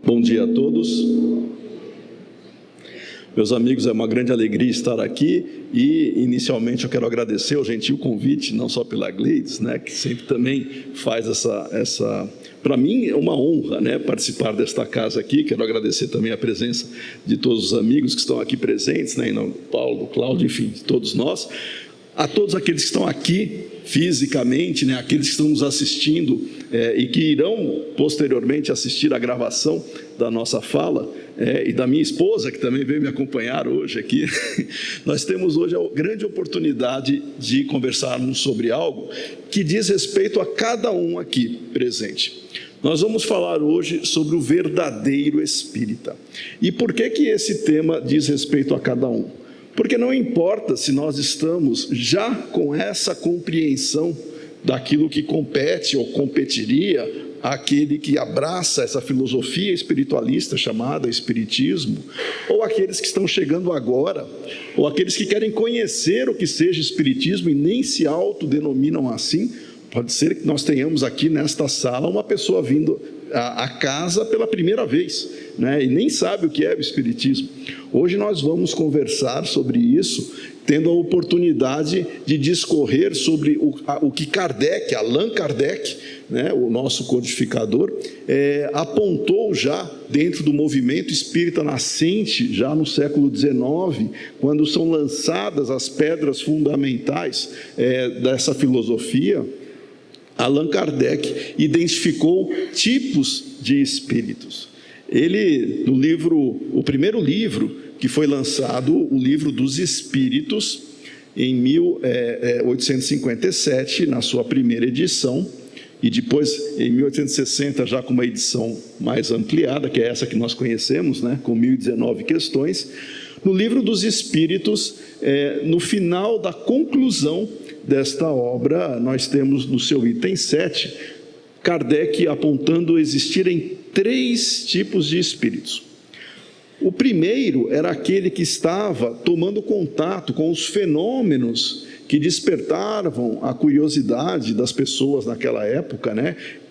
Bom dia a todos. Meus amigos, é uma grande alegria estar aqui e, inicialmente, eu quero agradecer o gentil convite, não só pela Gleides, que sempre também faz essa para mim é uma honra, participar desta casa aqui. Quero agradecer também a presença de todos os amigos que estão aqui presentes, Paulo, Cláudio, enfim, todos nós. A todos aqueles que estão aqui fisicamente, aqueles que estão nos assistindo e que irão posteriormente assistir a gravação da nossa fala, e da minha esposa, que também veio me acompanhar hoje aqui. Nós temos hoje a grande oportunidade de conversarmos sobre algo que diz respeito a cada um aqui presente. Nós vamos falar hoje sobre o verdadeiro espírita. E por que esse tema diz respeito a cada um? Porque não importa se nós estamos já com essa compreensão daquilo que compete ou competiria àquele que abraça essa filosofia espiritualista chamada espiritismo, ou aqueles que estão chegando agora, ou aqueles que querem conhecer o que seja espiritismo e nem se autodenominam assim. Pode ser que nós tenhamos aqui nesta sala uma pessoa vindo à casa pela primeira vez, e nem sabe o que é o espiritismo. Hoje nós vamos conversar sobre isso, tendo a oportunidade de discorrer sobre o que Kardec, Allan Kardec, o nosso codificador, apontou já dentro do movimento espírita nascente, já no século XIX, quando são lançadas as pedras fundamentais dessa filosofia. Allan Kardec identificou tipos de espíritos. Ele, no livro, o primeiro livro que foi lançado, o Livro dos Espíritos, em 1857, na sua primeira edição, e depois, em 1860, já com uma edição mais ampliada, que é essa que nós conhecemos, com 1019 questões. No Livro dos Espíritos, no final da conclusão desta obra, nós temos no seu item 7, Kardec apontando existirem 3 tipos de espíritos. O primeiro era aquele que estava tomando contato com os fenômenos que despertavam a curiosidade das pessoas naquela época,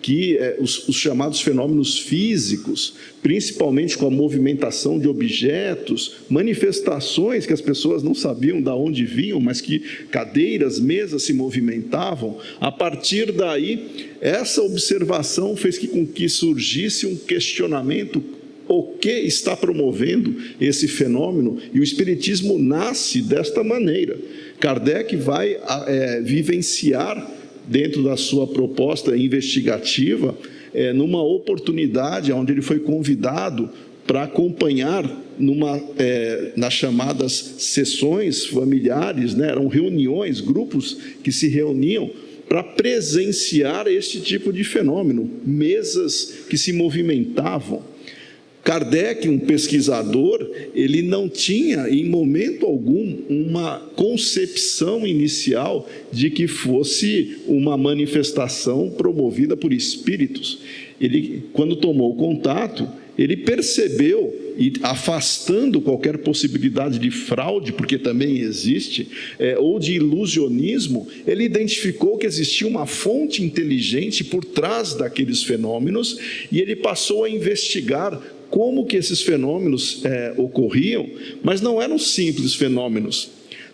que os chamados fenômenos físicos, principalmente com a movimentação de objetos, manifestações que as pessoas não sabiam de onde vinham, mas que cadeiras, mesas se movimentavam. A partir daí, essa observação fez com que surgisse um questionamento: o que está promovendo esse fenômeno? E o Espiritismo nasce desta maneira. Kardec vai vivenciar, dentro da sua proposta investigativa, numa oportunidade onde ele foi convidado para acompanhar nas chamadas sessões familiares, eram reuniões, grupos que se reuniam para presenciar este tipo de fenômeno, mesas que se movimentavam. Kardec, um pesquisador, ele não tinha em momento algum uma concepção inicial de que fosse uma manifestação promovida por espíritos. Ele, quando tomou contato, ele percebeu, e afastando qualquer possibilidade de fraude, porque também existe, ou de ilusionismo, ele identificou que existia uma fonte inteligente por trás daqueles fenômenos, e ele passou a investigar como que esses fenômenos ocorriam, mas não eram simples fenômenos.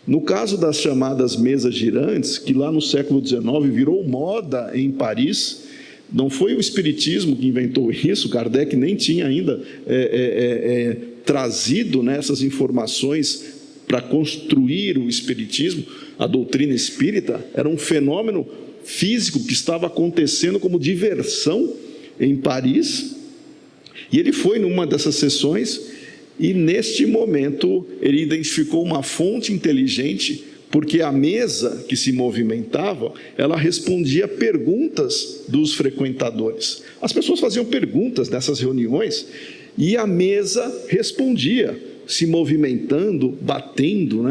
No caso das chamadas mesas girantes, que lá no século XIX virou moda em Paris, não foi o Espiritismo que inventou isso. Kardec nem tinha ainda trazido essas informações para construir o Espiritismo. A doutrina espírita era um fenômeno físico que estava acontecendo como diversão em Paris. E ele foi numa dessas sessões e, neste momento, ele identificou uma fonte inteligente, porque a mesa que se movimentava, ela respondia perguntas dos frequentadores. As pessoas faziam perguntas nessas reuniões e a mesa respondia, se movimentando, batendo,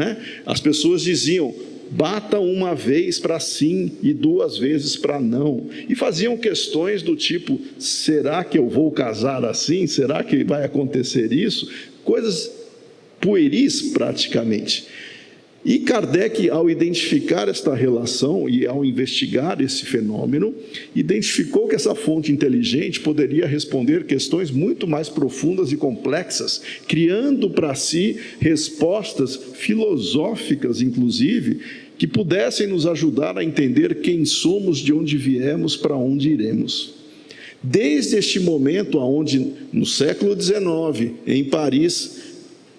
As pessoas diziam: bata uma vez para sim e 2 vezes para não. E faziam questões do tipo: será que eu vou casar assim? Será que vai acontecer isso? Coisas pueris praticamente. E Kardec, ao identificar esta relação e ao investigar esse fenômeno, identificou que essa fonte inteligente poderia responder questões muito mais profundas e complexas, criando para si respostas filosóficas, inclusive, que pudessem nos ajudar a entender quem somos, de onde viemos, para onde iremos. Desde este momento, onde no século XIX, em Paris,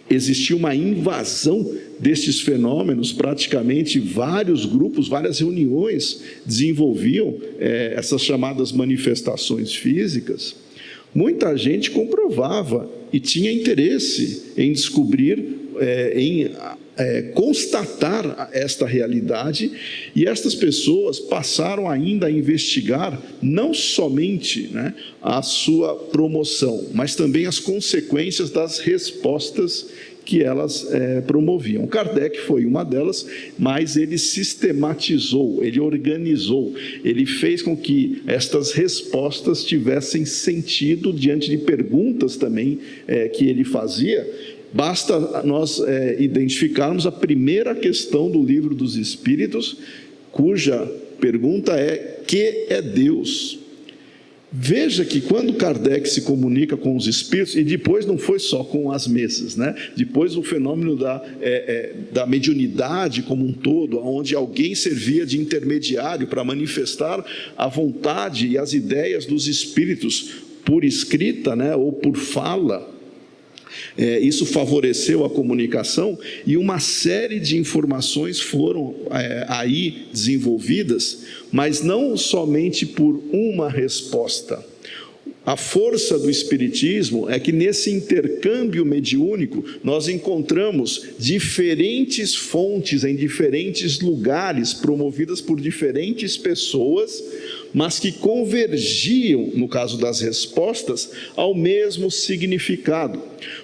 existia uma invasão destes fenômenos, praticamente vários grupos, várias reuniões desenvolviam essas chamadas manifestações físicas. Muita gente comprovava e tinha interesse em descobrir, em constatar esta realidade, e estas pessoas passaram ainda a investigar não somente a sua promoção, mas também as consequências das respostas que elas promoviam. Kardec foi uma delas, mas ele sistematizou, ele organizou, ele fez com que estas respostas tivessem sentido diante de perguntas também que ele fazia. Basta nós identificarmos a primeira questão do Livro dos Espíritos, cuja pergunta é: que é Deus? Veja que quando Kardec se comunica com os espíritos, e depois não foi só com as mesas, depois o fenômeno da mediunidade como um todo, onde alguém servia de intermediário para manifestar a vontade e as ideias dos espíritos por escrita, ou por fala. Isso favoreceu a comunicação, e uma série de informações foram aí desenvolvidas, mas não somente por uma resposta. A força do Espiritismo é que nesse intercâmbio mediúnico nós encontramos diferentes fontes em diferentes lugares, promovidas por diferentes pessoas, mas que convergiam, no caso das respostas, ao mesmo significado.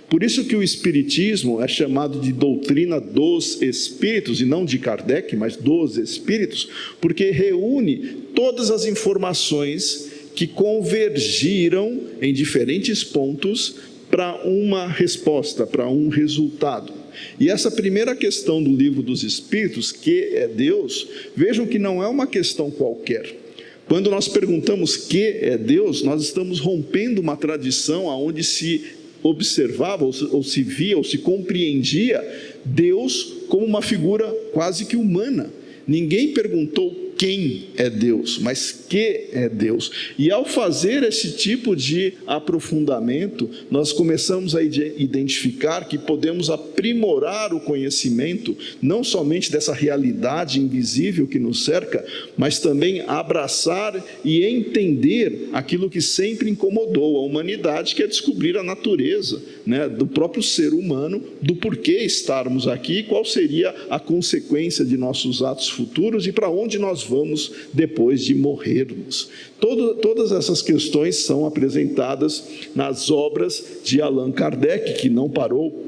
Por isso que o Espiritismo é chamado de doutrina dos Espíritos, e não de Kardec, mas dos Espíritos, porque reúne todas as informações que convergiram em diferentes pontos para uma resposta, para um resultado. E essa primeira questão do Livro dos Espíritos, que é Deus, vejam que não é uma questão qualquer. Quando nós perguntamos que é Deus, nós estamos rompendo uma tradição onde se observava, ou se via, ou se compreendia Deus como uma figura quase que humana. Ninguém perguntou quem é Deus, mas que é Deus. E ao fazer esse tipo de aprofundamento, nós começamos a identificar que podemos aprimorar o conhecimento, não somente dessa realidade invisível que nos cerca, mas também abraçar e entender aquilo que sempre incomodou a humanidade, que é descobrir a natureza do próprio ser humano, do porquê estarmos aqui, qual seria a consequência de nossos atos futuros e para onde nós vamos depois de morrermos. Todas essas questões são apresentadas nas obras de Allan Kardec, que não parou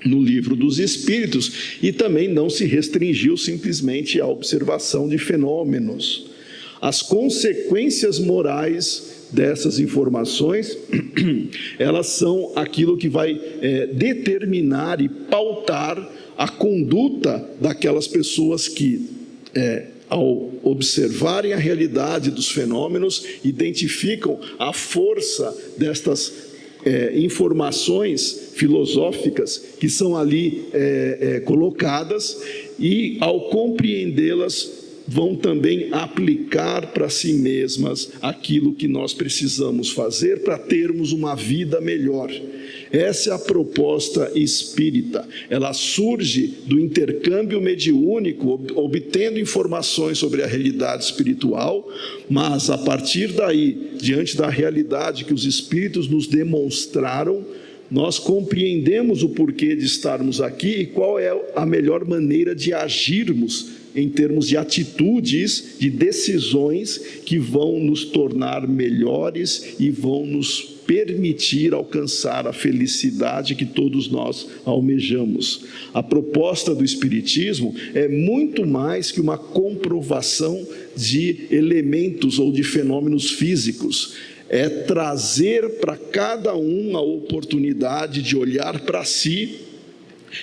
no Livro dos Espíritos e também não se restringiu simplesmente à observação de fenômenos. As consequências morais dessas informações, elas são aquilo que vai determinar e pautar a conduta daquelas pessoas que, ao observarem a realidade dos fenômenos, identificam a força destas informações filosóficas que são ali colocadas, e ao compreendê-las vão também aplicar para si mesmas aquilo que nós precisamos fazer para termos uma vida melhor. Essa é a proposta espírita. Ela surge do intercâmbio mediúnico, obtendo informações sobre a realidade espiritual, mas a partir daí, diante da realidade que os espíritos nos demonstraram, nós compreendemos o porquê de estarmos aqui e qual é a melhor maneira de agirmos em termos de atitudes, de decisões que vão nos tornar melhores e vão nos permitir alcançar a felicidade que todos nós almejamos. A proposta do Espiritismo é muito mais que uma comprovação de elementos ou de fenômenos físicos. É trazer para cada um a oportunidade de olhar para si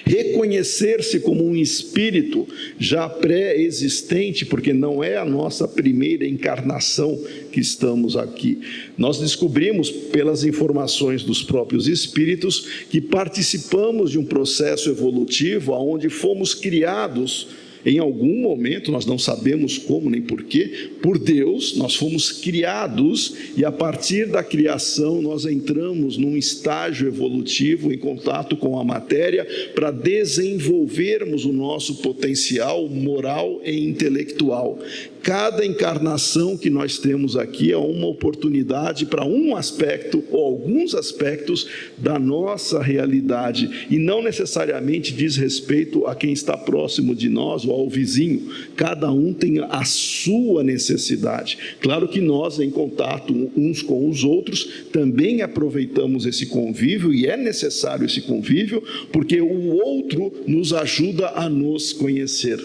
Reconhecer-se como um espírito já pré-existente, porque não é a nossa primeira encarnação que estamos aqui. Nós descobrimos, pelas informações dos próprios espíritos, que participamos de um processo evolutivo onde fomos criados. Em algum momento, nós não sabemos como nem porquê, por Deus, nós fomos criados, e a partir da criação nós entramos num estágio evolutivo em contato com a matéria para desenvolvermos o nosso potencial moral e intelectual. Cada encarnação que nós temos aqui é uma oportunidade para um aspecto ou alguns aspectos da nossa realidade, e não necessariamente diz respeito a quem está próximo de nós ou ao vizinho. Cada um tem a sua necessidade. Claro que nós, em contato uns com os outros, também aproveitamos esse convívio, e é necessário esse convívio, porque o outro nos ajuda a nos conhecer.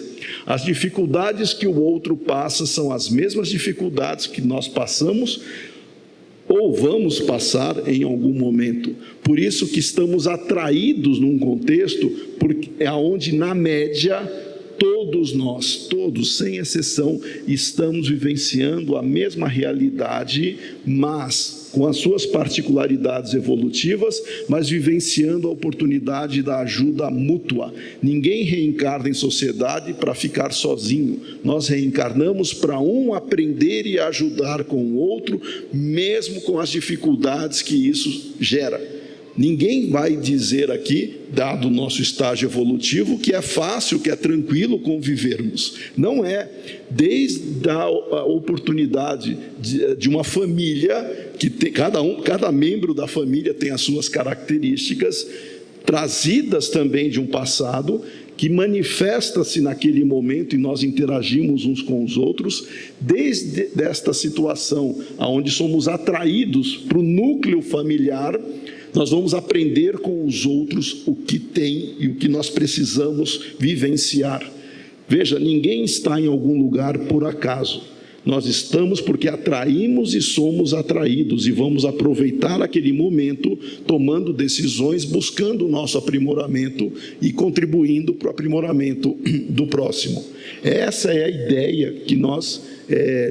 As dificuldades que o outro passa são as mesmas dificuldades que nós passamos ou vamos passar em algum momento. Por isso que estamos atraídos num contexto, porque é onde, na média, todos nós, todos, sem exceção, estamos vivenciando a mesma realidade, mas com as suas particularidades evolutivas, mas vivenciando a oportunidade da ajuda mútua. Ninguém reencarna em sociedade para ficar sozinho. Nós reencarnamos para um aprender e ajudar com o outro, mesmo com as dificuldades que isso gera. Ninguém vai dizer aqui, dado o nosso estágio evolutivo, que é fácil, que é tranquilo convivermos. Não é. Desde a oportunidade de uma família, que tem, cada membro da família tem as suas características, trazidas também de um passado, que manifesta-se naquele momento e nós interagimos uns com os outros, desde esta situação, onde somos atraídos para o núcleo familiar, nós vamos aprender com os outros o que tem e o que nós precisamos vivenciar. Veja, ninguém está em algum lugar por acaso. Nós estamos porque atraímos e somos atraídos, e vamos aproveitar aquele momento tomando decisões, buscando o nosso aprimoramento e contribuindo para o aprimoramento do próximo. Essa é a ideia que nós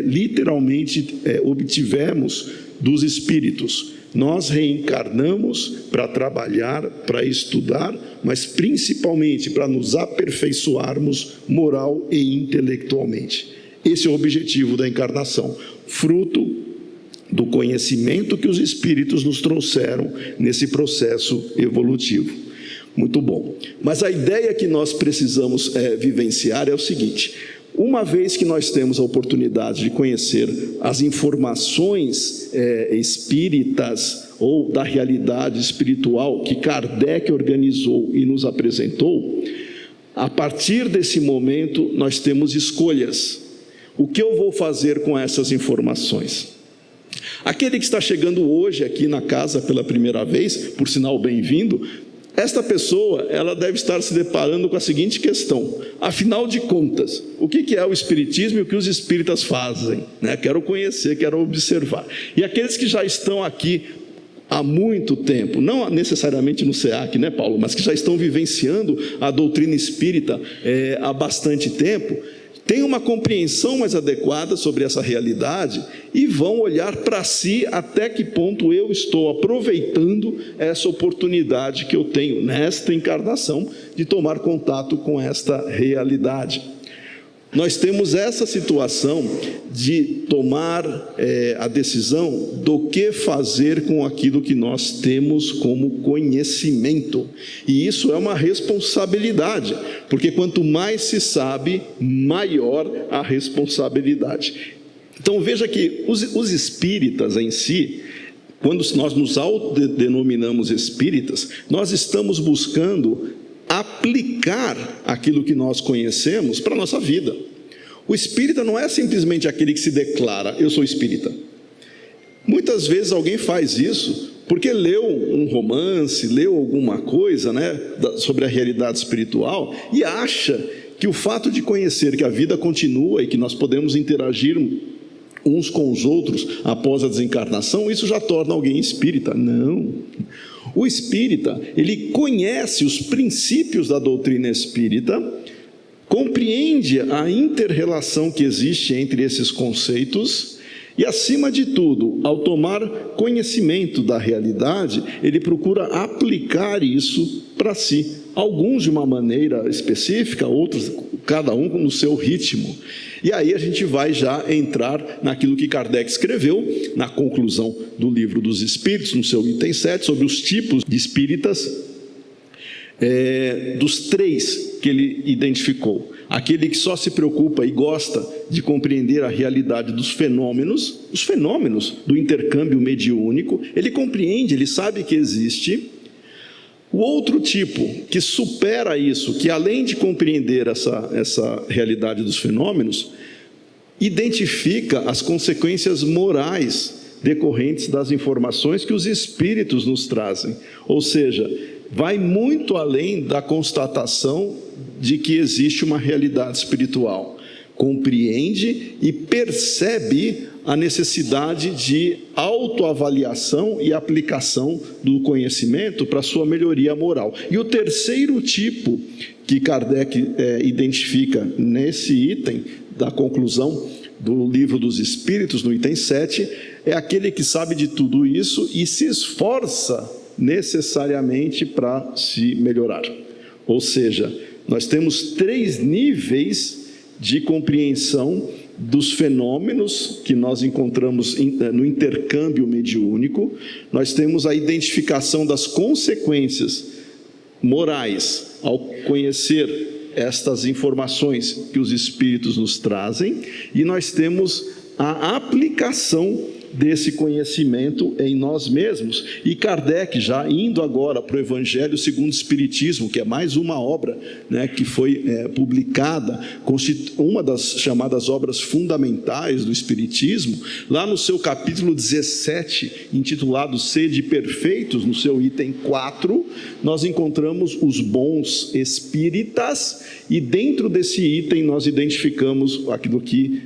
literalmente obtivemos dos espíritos. Nós reencarnamos para trabalhar, para estudar, mas principalmente para nos aperfeiçoarmos moral e intelectualmente. Esse é o objetivo da encarnação, fruto do conhecimento que os espíritos nos trouxeram nesse processo evolutivo. Muito bom. Mas a ideia que nós precisamos vivenciar é o seguinte: uma vez que nós temos a oportunidade de conhecer as informações espíritas ou da realidade espiritual que Kardec organizou e nos apresentou, a partir desse momento nós temos escolhas. O que eu vou fazer com essas informações? Aquele que está chegando hoje aqui na casa pela primeira vez, por sinal bem-vindo, esta pessoa, ela deve estar se deparando com a seguinte questão: afinal de contas, o que é o espiritismo e o que os espíritas fazem? Quero conhecer, quero observar. E aqueles que já estão aqui há muito tempo, não necessariamente no SEAC, Paulo, mas que já estão vivenciando a doutrina espírita há bastante tempo, têm uma compreensão mais adequada sobre essa realidade e vão olhar para si até que ponto eu estou aproveitando essa oportunidade que eu tenho nesta encarnação de tomar contato com esta realidade. Nós temos essa situação de tomar a decisão do que fazer com aquilo que nós temos como conhecimento. E isso é uma responsabilidade, porque quanto mais se sabe, maior a responsabilidade. Então veja que os espíritas em si, quando nós nos autodenominamos espíritas, nós estamos buscando aplicar aquilo que nós conhecemos para a nossa vida. O espírita não é simplesmente aquele que se declara: eu sou espírita. Muitas vezes alguém faz isso porque leu um romance, leu alguma coisa sobre a realidade espiritual e acha que o fato de conhecer que a vida continua e que nós podemos interagir uns com os outros após a desencarnação, isso já torna alguém espírita. Não. O espírita, ele conhece os princípios da doutrina espírita, compreende a inter-relação que existe entre esses conceitos e, acima de tudo, ao tomar conhecimento da realidade, ele procura aplicar isso para si. Alguns de uma maneira específica, outros, cada um no seu ritmo. E aí a gente vai já entrar naquilo que Kardec escreveu, na conclusão do Livro dos Espíritos, no seu item 7, sobre os tipos de espíritas, dos 3 que ele identificou. Aquele que só se preocupa e gosta de compreender a realidade dos fenômenos, os fenômenos do intercâmbio mediúnico, ele compreende, ele sabe que existe. O outro tipo, que supera isso, que além de compreender essa realidade dos fenômenos, identifica as consequências morais decorrentes das informações que os espíritos nos trazem. Ou seja, vai muito além da constatação de que existe uma realidade espiritual. Compreende e percebe a necessidade de autoavaliação e aplicação do conhecimento para sua melhoria moral. E o terceiro tipo que Kardec identifica nesse item da conclusão do Livro dos Espíritos, no item 7, é aquele que sabe de tudo isso e se esforça necessariamente para se melhorar. Ou seja, nós temos 3 níveis de compreensão dos fenômenos que nós encontramos no intercâmbio mediúnico. Nós temos a identificação das consequências morais ao conhecer estas informações que os espíritos nos trazem, e nós temos a aplicação desse conhecimento em nós mesmos. E Kardec, já indo agora para o Evangelho segundo o Espiritismo, que é mais uma obra, que foi publicada, uma das chamadas obras fundamentais do Espiritismo, lá no seu capítulo 17, intitulado Sede Perfeitos, no seu item 4, nós encontramos os bons espíritas, e dentro desse item nós identificamos aquilo que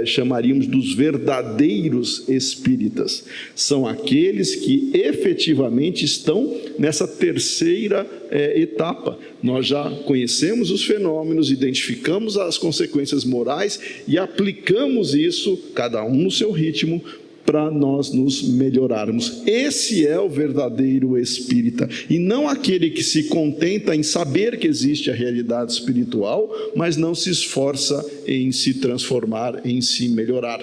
chamaríamos dos verdadeiros espíritas. São aqueles que efetivamente estão nessa terceira etapa. Nós já conhecemos os fenômenos, identificamos as consequências morais e aplicamos isso, cada um no seu ritmo, para nós nos melhorarmos. Esse é o verdadeiro espírita, e não aquele que se contenta em saber que existe a realidade espiritual, mas não se esforça em se transformar, em se melhorar.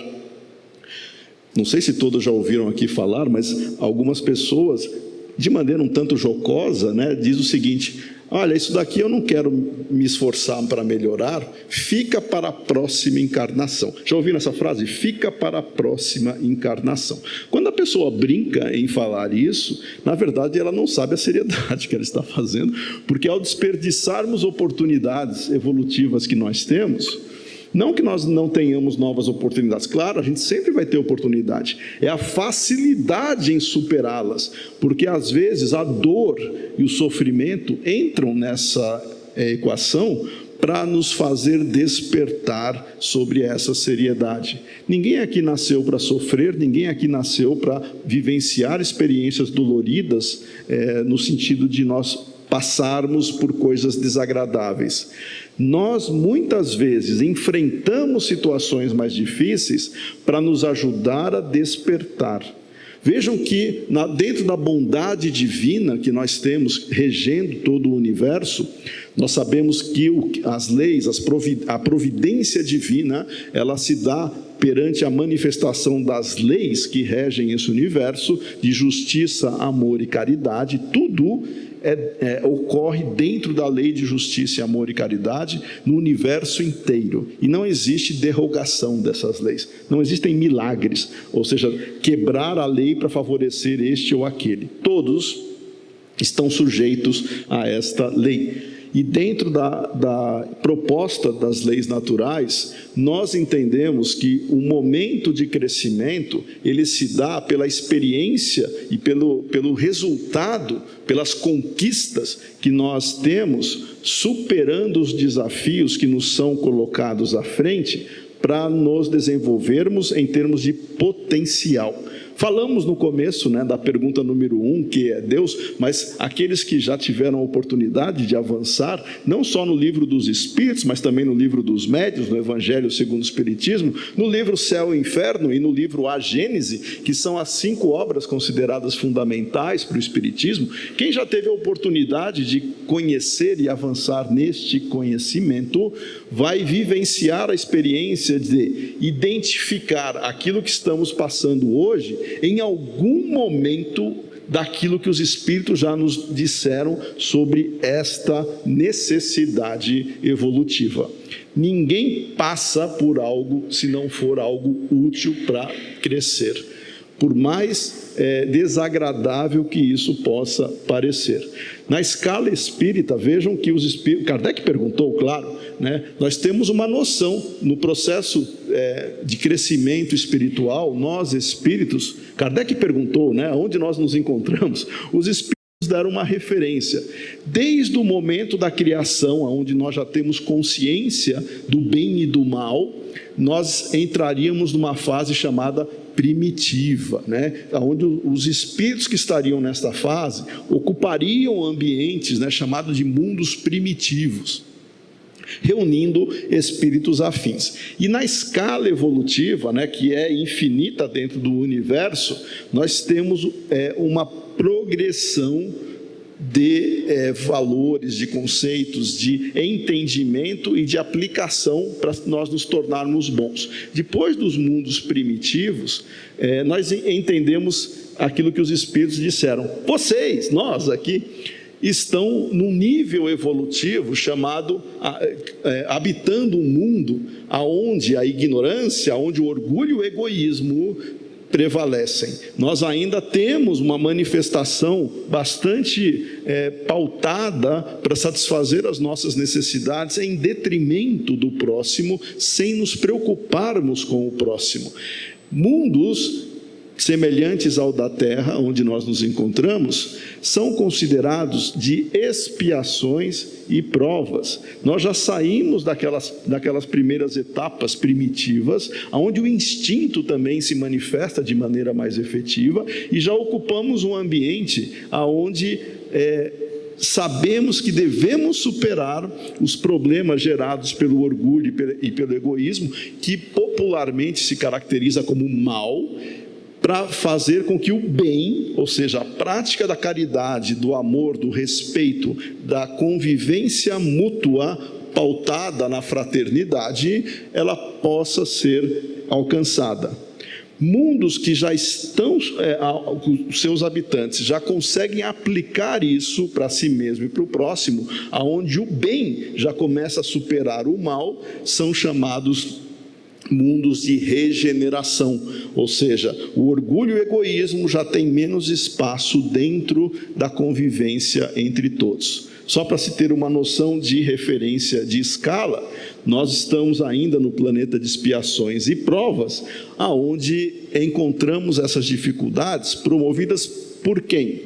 Não sei se todos já ouviram aqui falar, mas algumas pessoas, de maneira um tanto jocosa, diz o seguinte: olha, isso daqui eu não quero me esforçar para melhorar, fica para a próxima encarnação. Já ouviram essa frase? Fica para a próxima encarnação. Quando a pessoa brinca em falar isso, na verdade ela não sabe a seriedade que ela está fazendo, porque ao desperdiçarmos oportunidades evolutivas que nós temos, não que nós não tenhamos novas oportunidades, claro, a gente sempre vai ter oportunidade, é a facilidade em superá-las, porque às vezes a dor e o sofrimento entram nessa equação para nos fazer despertar sobre essa seriedade. Ninguém aqui nasceu para sofrer, ninguém aqui nasceu para vivenciar experiências doloridas, no sentido de nós passarmos por coisas desagradáveis. Nós, muitas vezes, enfrentamos situações mais difíceis para nos ajudar a despertar. Vejam que, dentro da bondade divina que nós temos regendo todo o universo, nós sabemos que as leis, a providência divina, ela se dá perante a manifestação das leis que regem esse universo, de justiça, amor e caridade. Tudo ocorre dentro da lei de justiça, amor e caridade no universo inteiro, e não existe derrogação dessas leis, não existem milagres, ou seja, quebrar a lei para favorecer este ou aquele. Todos estão sujeitos a esta lei. E dentro da proposta das leis naturais, nós entendemos que o momento de crescimento, ele se dá pela experiência e pelo resultado, pelas conquistas que nós temos, superando os desafios que nos são colocados à frente, para nos desenvolvermos em termos de potencial. Falamos no começo, né, da pergunta número 1, que é Deus, mas aqueles que já tiveram a oportunidade de avançar, não só no livro dos Espíritos, mas também no livro dos Médiuns, no Evangelho segundo o Espiritismo, no livro Céu e Inferno e no livro A Gênese, que são as 5 obras consideradas fundamentais para o Espiritismo, quem já teve a oportunidade de conhecer e avançar neste conhecimento, vai vivenciar a experiência de identificar aquilo que estamos passando hoje em algum momento daquilo que os Espíritos já nos disseram sobre esta necessidade evolutiva. Ninguém passa por algo se não for algo útil para crescer, por mais desagradável que isso possa parecer. Na escala espírita, vejam que os espíritos, Kardec perguntou, claro, né, nós temos uma noção no processo de crescimento espiritual, nós espíritos, Kardec perguntou, né, onde nós nos encontramos, os espíritos deram uma referência, desde o momento da criação, onde nós já temos consciência do bem e do mal, nós entraríamos numa fase chamada primitiva, né? Onde os espíritos que estariam nesta fase ocupariam ambientes, né, chamados de mundos primitivos, reunindo espíritos afins. E na escala evolutiva, né, que é infinita dentro do universo, nós temos uma progressão de valores, de conceitos, de entendimento e de aplicação para nós nos tornarmos bons. Depois dos mundos primitivos, nós entendemos aquilo que os Espíritos disseram. Vocês, nós aqui, estão num nível evolutivo chamado, habitando um mundo onde a ignorância, onde o orgulho e o egoísmo prevalecem. Nós ainda temos uma manifestação bastante pautada para satisfazer as nossas necessidades em detrimento do próximo, sem nos preocuparmos com o próximo. Mundos semelhantes ao da Terra, onde nós nos encontramos, são considerados de expiações e provas. Nós já saímos daquelas primeiras etapas primitivas, onde o instinto também se manifesta de maneira mais efetiva, e já ocupamos um ambiente onde sabemos que devemos superar os problemas gerados pelo orgulho e pelo egoísmo, que popularmente se caracteriza como mal, para fazer com que o bem, ou seja, a prática da caridade, do amor, do respeito, da convivência mútua, pautada na fraternidade, ela possa ser alcançada. Mundos que já estão, os seus habitantes já conseguem aplicar isso para si mesmo e para o próximo, aonde o bem já começa a superar o mal, são chamados mundos de regeneração, ou seja, o orgulho e o egoísmo já tem menos espaço dentro da convivência entre todos. Só para se ter uma noção de referência de escala, nós estamos ainda no planeta de expiações e provas, aonde encontramos essas dificuldades promovidas por quem?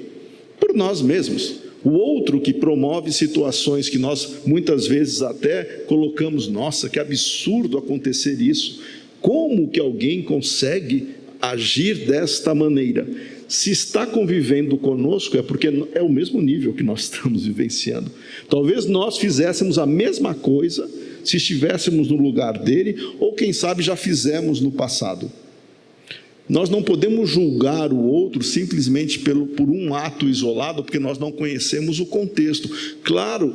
Por nós mesmos. O outro que promove situações que nós muitas vezes até colocamos, nossa, que absurdo acontecer isso. Como que alguém consegue agir desta maneira? Se está convivendo conosco, é porque é o mesmo nível que nós estamos vivenciando. Talvez nós fizéssemos a mesma coisa se estivéssemos no lugar dele, ou quem sabe já fizemos no passado. Nós não podemos julgar o outro simplesmente por um ato isolado, porque nós não conhecemos o contexto. Claro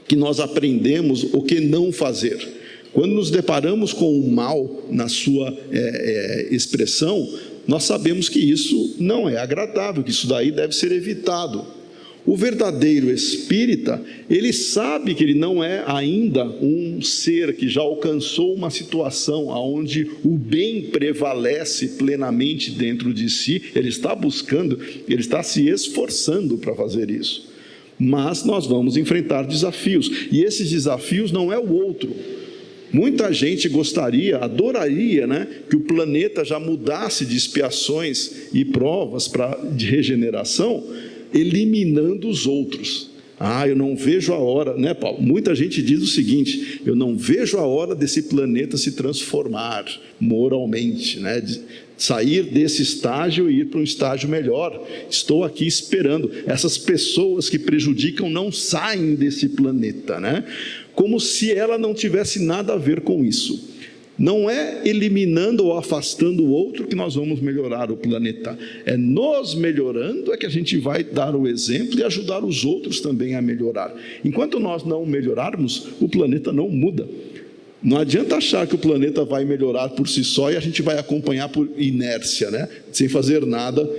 que nós aprendemos o que não fazer. Quando nos deparamos com o mal na sua expressão, nós sabemos que isso não é agradável, que isso daí deve ser evitado. O verdadeiro espírita, ele sabe que ele não é ainda um ser que já alcançou uma situação onde o bem prevalece plenamente dentro de si. Ele está buscando, ele está se esforçando para fazer isso. Mas nós vamos enfrentar desafios, e esses desafios não é o outro. Muita gente gostaria, adoraria, né, que o planeta já mudasse de expiações e provas de regeneração, eliminando os outros. Eu não vejo a hora, né, Paulo? Muita gente diz o seguinte: eu não vejo a hora desse planeta se transformar moralmente, né? De sair desse estágio e ir para um estágio melhor. Estou aqui esperando. Essas pessoas que prejudicam não saem desse planeta, né? Como se ela não tivesse nada a ver com isso. Não é eliminando ou afastando o outro que nós vamos melhorar o planeta. É nos melhorando é que a gente vai dar o exemplo e ajudar os outros também a melhorar. Enquanto nós não melhorarmos, o planeta não muda. Não adianta achar que o planeta vai melhorar por si só e a gente vai acompanhar por inércia, né? Sem fazer nada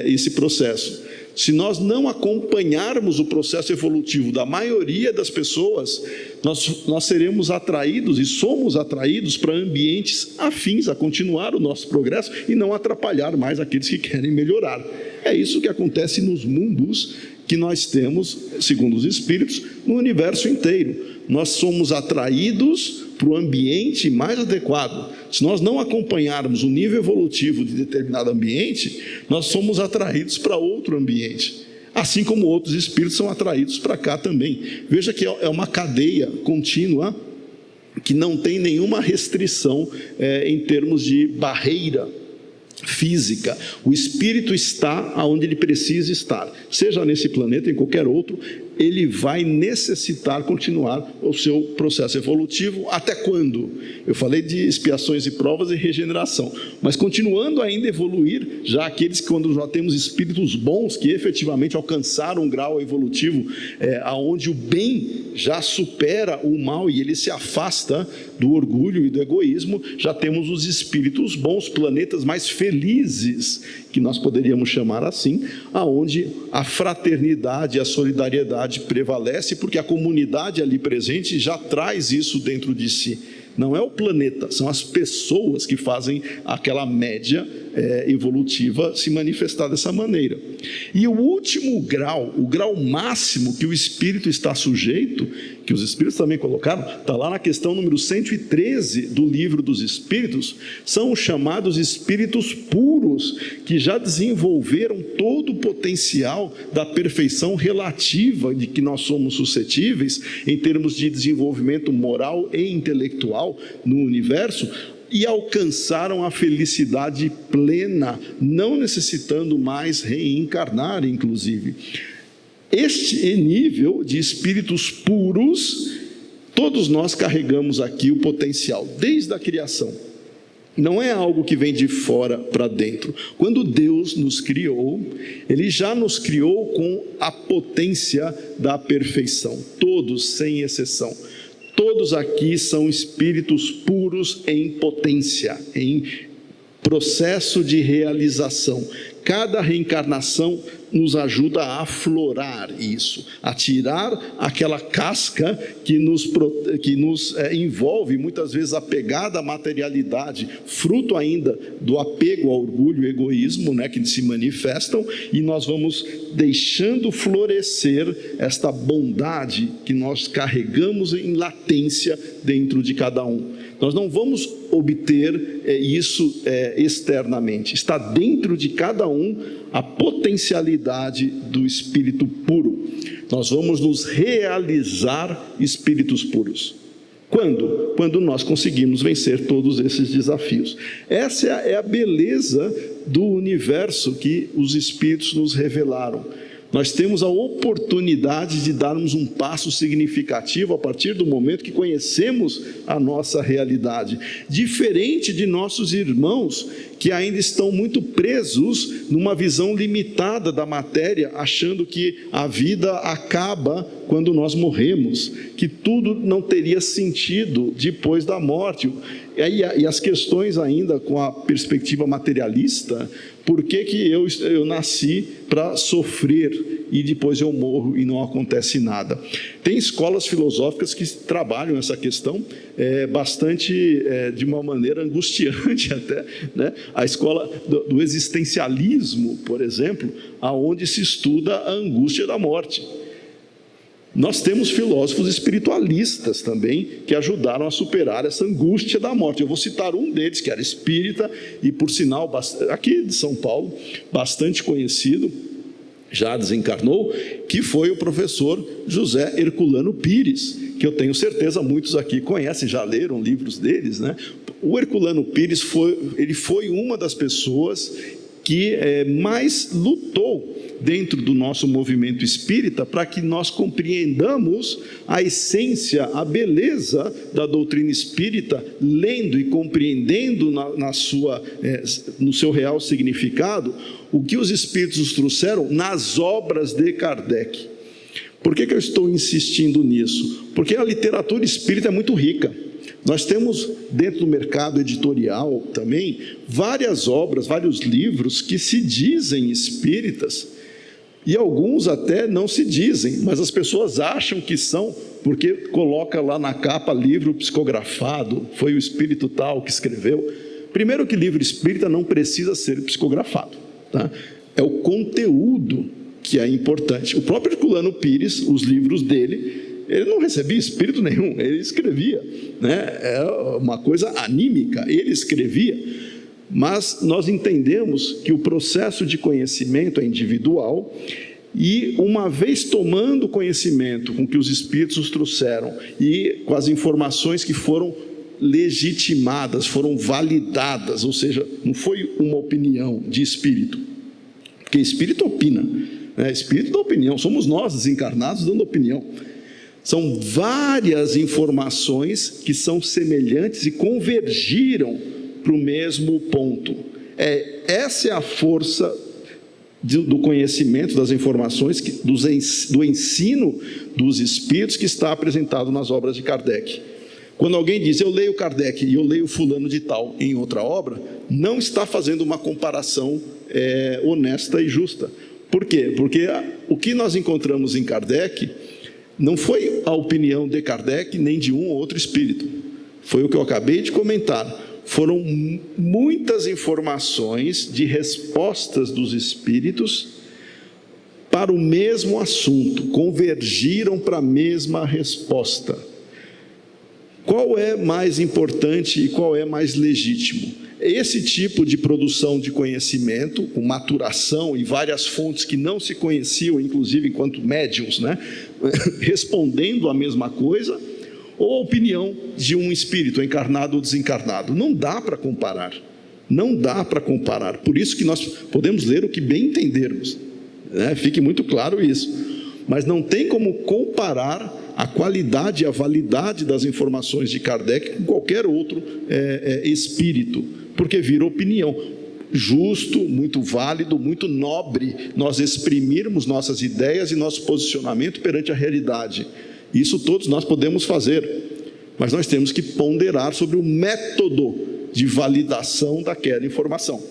esse processo. Se nós não acompanharmos o processo evolutivo da maioria das pessoas, nós seremos atraídos e somos atraídos para ambientes afins a continuar o nosso progresso e não atrapalhar mais aqueles que querem melhorar. É isso que acontece nos mundos que nós temos, segundo os espíritos, no universo inteiro. Nós somos atraídos para o ambiente mais adequado. Se nós não acompanharmos o nível evolutivo de determinado ambiente, nós somos atraídos para outro ambiente. Assim como outros espíritos são atraídos para cá também. Veja que é uma cadeia contínua que não tem nenhuma restrição em termos de barreira física. O espírito está onde ele precisa estar, seja nesse planeta, em qualquer outro. Ele vai necessitar continuar o seu processo evolutivo. Até quando? Eu falei de expiações e provas e regeneração, mas continuando ainda a evoluir, já aqueles que, quando já temos espíritos bons que efetivamente alcançaram um grau evolutivo aonde o bem já supera o mal e ele se afasta do orgulho e do egoísmo, já temos os espíritos bons, planetas mais felizes, que nós poderíamos chamar assim, aonde a fraternidade e a solidariedade prevalece, porque a comunidade ali presente já traz isso dentro de si. Não é o planeta, são as pessoas que fazem aquela média evolutiva se manifestar dessa maneira. E o último grau, o grau máximo que o espírito está sujeito, que os espíritos também colocaram, está lá na questão número 113 do Livro dos Espíritos, são os chamados espíritos puros, que já desenvolveram todo o potencial da perfeição relativa de que nós somos suscetíveis em termos de desenvolvimento moral e intelectual no universo, e alcançaram a felicidade plena, não necessitando mais reencarnar, inclusive. Este nível de espíritos puros, todos nós carregamos aqui o potencial, desde a criação. Não é algo que vem de fora para dentro. Quando Deus nos criou, Ele já nos criou com a potência da perfeição, todos, sem exceção. Todos aqui são espíritos puros em potência, em processo de realização. Cada reencarnação nos ajuda a aflorar isso, a tirar aquela casca que nos envolve, muitas vezes apegada à materialidade, fruto ainda do apego ao orgulho e egoísmo, né, que se manifestam, e nós vamos deixando florescer esta bondade que nós carregamos em latência dentro de cada um. Nós não vamos obter isso externamente, está dentro de cada um a potencialidade do espírito puro. Nós vamos nos realizar espíritos puros. Quando? Quando nós conseguimos vencer todos esses desafios. Essa é a beleza do universo que os espíritos nos revelaram. Nós temos a oportunidade de darmos um passo significativo a partir do momento que conhecemos a nossa realidade, diferente de nossos irmãos que ainda estão muito presos numa visão limitada da matéria, achando que a vida acaba quando nós morremos, que tudo não teria sentido depois da morte. E as questões ainda com a perspectiva materialista: por que eu nasci para sofrer e depois eu morro e não acontece nada? Tem escolas filosóficas que trabalham essa questão bastante de uma maneira angustiante até, né? A escola do existencialismo, por exemplo, aonde se estuda a angústia da morte. Nós temos filósofos espiritualistas também que ajudaram a superar essa angústia da morte. Eu vou citar um deles, que era espírita e, por sinal, aqui de São Paulo, bastante conhecido, já desencarnou, que foi o professor José Herculano Pires, que eu tenho certeza muitos aqui conhecem, já leram livros deles, né? O Herculano Pires foi uma das pessoas que mais lutou dentro do nosso movimento espírita para que nós compreendamos a essência, a beleza da doutrina espírita, lendo e compreendendo no seu real significado o que os espíritos nos trouxeram nas obras de Kardec. Por que eu estou insistindo nisso? Porque a literatura espírita é muito rica. Nós temos dentro do mercado editorial também várias obras, vários livros que se dizem espíritas, e alguns até não se dizem, mas as pessoas acham que são, porque coloca lá na capa livro psicografado, foi o espírito tal que escreveu. Primeiro que livro espírita não precisa ser psicografado, tá? É o conteúdo que é importante. O próprio Herculano Pires, os livros dele, ele não recebia espírito nenhum, ele escrevia, né? É uma coisa anímica, ele escrevia. Mas nós entendemos que o processo de conhecimento é individual e, uma vez tomando conhecimento com que os espíritos nos trouxeram e com as informações que foram legitimadas, foram validadas, ou seja, não foi uma opinião de espírito, porque espírito opina, né? Espírito dá opinião, somos nós desencarnados dando opinião. São várias informações que são semelhantes e convergiram para o mesmo ponto. Essa é a força do conhecimento, das informações, do ensino dos espíritos que está apresentado nas obras de Kardec. Quando alguém diz, eu leio Kardec e eu leio fulano de tal em outra obra, não está fazendo uma comparação honesta e justa. Por quê? Porque o que nós encontramos em Kardec não foi a opinião de Kardec nem de um ou outro espírito. Foi o que eu acabei de comentar. Foram muitas informações de respostas dos espíritos para o mesmo assunto, convergiram para a mesma resposta. Qual é mais importante e qual é mais legítimo? Esse tipo de produção de conhecimento, com maturação e várias fontes que não se conheciam, inclusive enquanto médiuns, né? Respondendo a mesma coisa, ou a opinião de um espírito encarnado ou desencarnado. Não dá para comparar, não dá para comparar. Por isso que nós podemos ler o que bem entendermos, né? Fique muito claro isso, mas não tem como comparar a qualidade e a validade das informações de Kardec com qualquer outro espírito, porque vira opinião. Justo, muito válido, muito nobre nós exprimirmos nossas ideias e nosso posicionamento perante a realidade. Isso todos nós podemos fazer, mas nós temos que ponderar sobre o método de validação daquela informação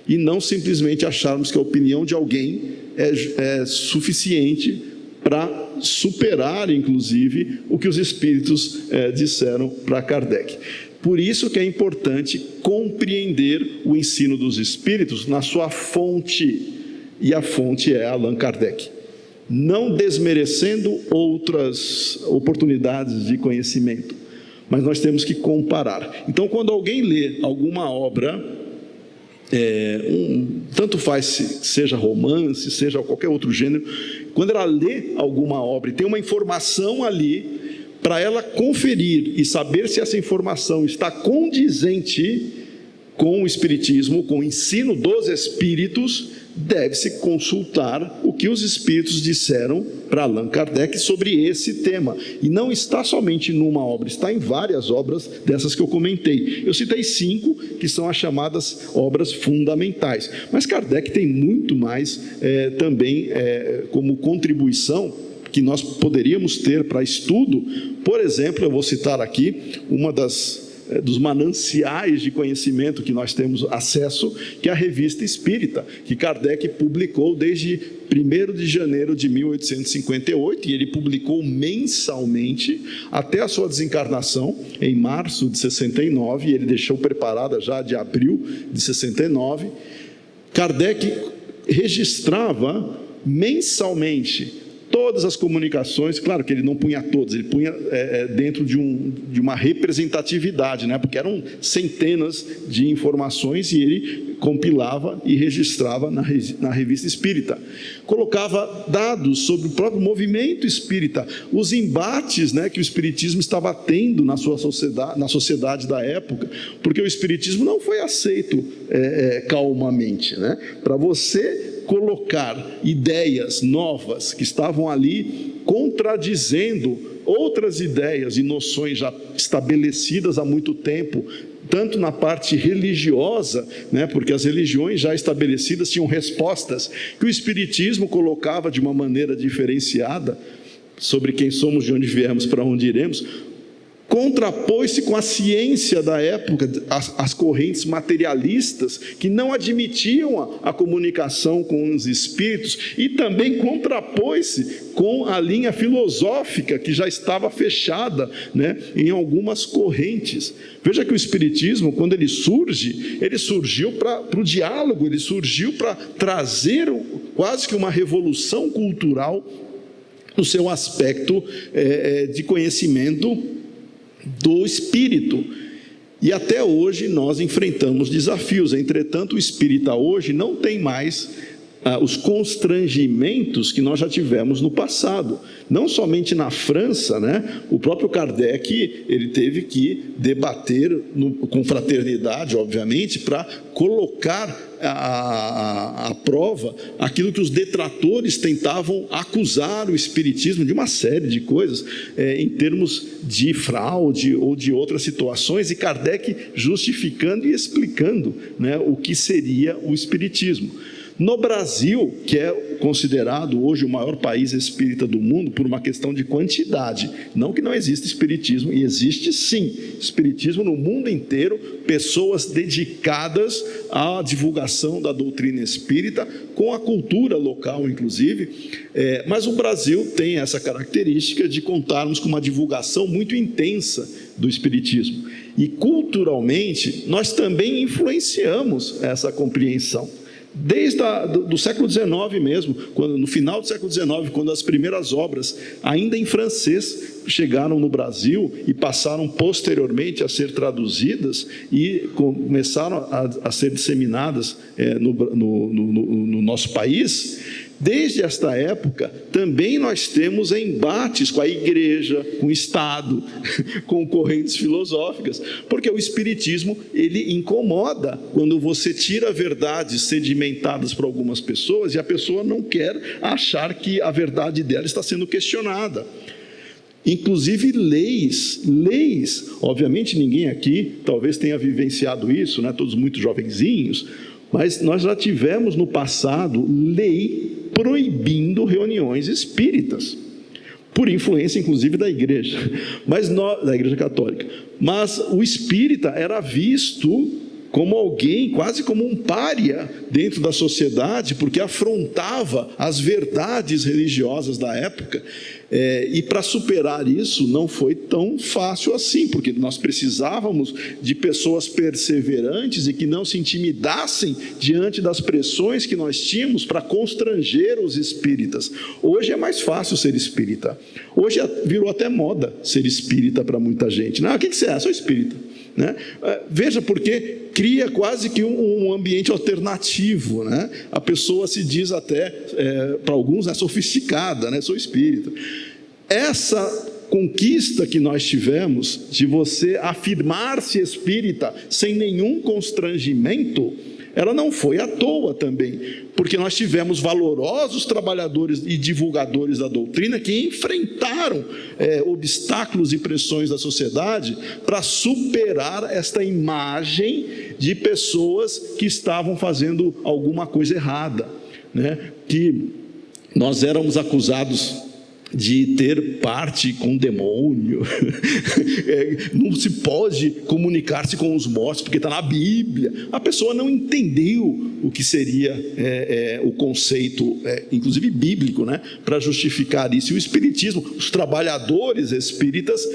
e não simplesmente acharmos que a opinião de alguém é suficiente para superar, inclusive, o que os espíritos disseram para Kardec. Por isso que é importante compreender o ensino dos espíritos na sua fonte, e a fonte é Allan Kardec. Não desmerecendo outras oportunidades de conhecimento, mas nós temos que comparar. Então, quando alguém lê alguma obra, tanto faz seja romance, seja qualquer outro gênero, quando ela lê alguma obra e tem uma informação ali, para ela conferir e saber se essa informação está condizente com o espiritismo, com o ensino dos espíritos, deve-se consultar o que os espíritos disseram para Allan Kardec sobre esse tema. E não está somente numa obra, está em várias obras dessas que eu comentei. Eu citei 5, que são as chamadas obras fundamentais. Mas Kardec tem muito mais também como contribuição que nós poderíamos ter para estudo. Por exemplo, eu vou citar aqui uma dos mananciais de conhecimento que nós temos acesso, que é a Revista Espírita, que Kardec publicou desde 1º de janeiro de 1858, e ele publicou mensalmente até a sua desencarnação, em março de 69, e ele deixou preparada já de abril de 69. Kardec registrava mensalmente todas as comunicações. Claro que ele não punha todas, ele punha dentro de uma representatividade, né? Porque eram centenas de informações e ele compilava e registrava na Revista Espírita. Colocava dados sobre o próprio movimento espírita, os embates, né, que o espiritismo estava tendo na sociedade da época, porque o espiritismo não foi aceito calmamente, né? Para você colocar ideias novas que estavam ali contradizendo outras ideias e noções já estabelecidas há muito tempo, tanto na parte religiosa, né, porque as religiões já estabelecidas tinham respostas que o espiritismo colocava de uma maneira diferenciada sobre quem somos, de onde viemos, para onde iremos, contrapôs-se com a ciência da época, as correntes materialistas que não admitiam a comunicação com os espíritos, e também contrapôs-se com a linha filosófica que já estava fechada, né, em algumas correntes. Veja que o espiritismo, quando ele surgiu para o diálogo, ele surgiu para trazer quase que uma revolução cultural no seu aspecto de conhecimento do espírito. E até hoje nós enfrentamos desafios. Entretanto, o espírita hoje não tem mais os constrangimentos que nós já tivemos no passado. Não somente na França, né? O próprio Kardec, ele teve que debater com fraternidade, obviamente, para colocar à prova aquilo que os detratores tentavam acusar o espiritismo de uma série de coisas, em termos de fraude ou de outras situações, e Kardec justificando e explicando, né, o que seria o espiritismo. No Brasil, que é considerado hoje o maior país espírita do mundo por uma questão de quantidade, não que não exista espiritismo, e existe sim espiritismo no mundo inteiro, pessoas dedicadas à divulgação da doutrina espírita, com a cultura local inclusive, mas o Brasil tem essa característica de contarmos com uma divulgação muito intensa do espiritismo, e culturalmente nós também influenciamos essa compreensão. Desde do século XIX mesmo, no final do século XIX, quando as primeiras obras, ainda em francês, chegaram no Brasil e passaram posteriormente a ser traduzidas e começaram a ser disseminadas no nosso país. Desde esta época, também nós temos embates com a igreja, com o Estado, com correntes filosóficas, porque o espiritismo, ele incomoda quando você tira verdades sedimentadas para algumas pessoas e a pessoa não quer achar que a verdade dela está sendo questionada. Inclusive leis, obviamente ninguém aqui talvez tenha vivenciado isso, né? Todos muito jovenzinhos, mas nós já tivemos no passado lei proibindo reuniões espíritas, por influência inclusive da igreja, da igreja católica. Mas o espírita era visto como alguém, quase como um pária dentro da sociedade, porque afrontava as verdades religiosas da época, e para superar isso não foi tão fácil assim, porque nós precisávamos de pessoas perseverantes e que não se intimidassem diante das pressões que nós tínhamos para constranger os espíritas. Hoje é mais fácil ser espírita, hoje virou até moda ser espírita para muita gente. Não, o que você é? Sou espírita, né? Veja, porque cria quase que um ambiente alternativo, né? A pessoa se diz até, para alguns, sofisticada, né? Sou espírita. Essa conquista que nós tivemos de você afirmar-se espírita sem nenhum constrangimento, ela não foi à toa também, porque nós tivemos valorosos trabalhadores e divulgadores da doutrina que enfrentaram obstáculos e pressões da sociedade para superar esta imagem de pessoas que estavam fazendo alguma coisa errada, né? Que nós éramos acusados de ter parte com o demônio, não se pode comunicar-se com os mortos, porque está na Bíblia. A pessoa não entendeu o que seria o conceito, inclusive bíblico, né, para justificar isso. E o espiritismo, os trabalhadores espíritas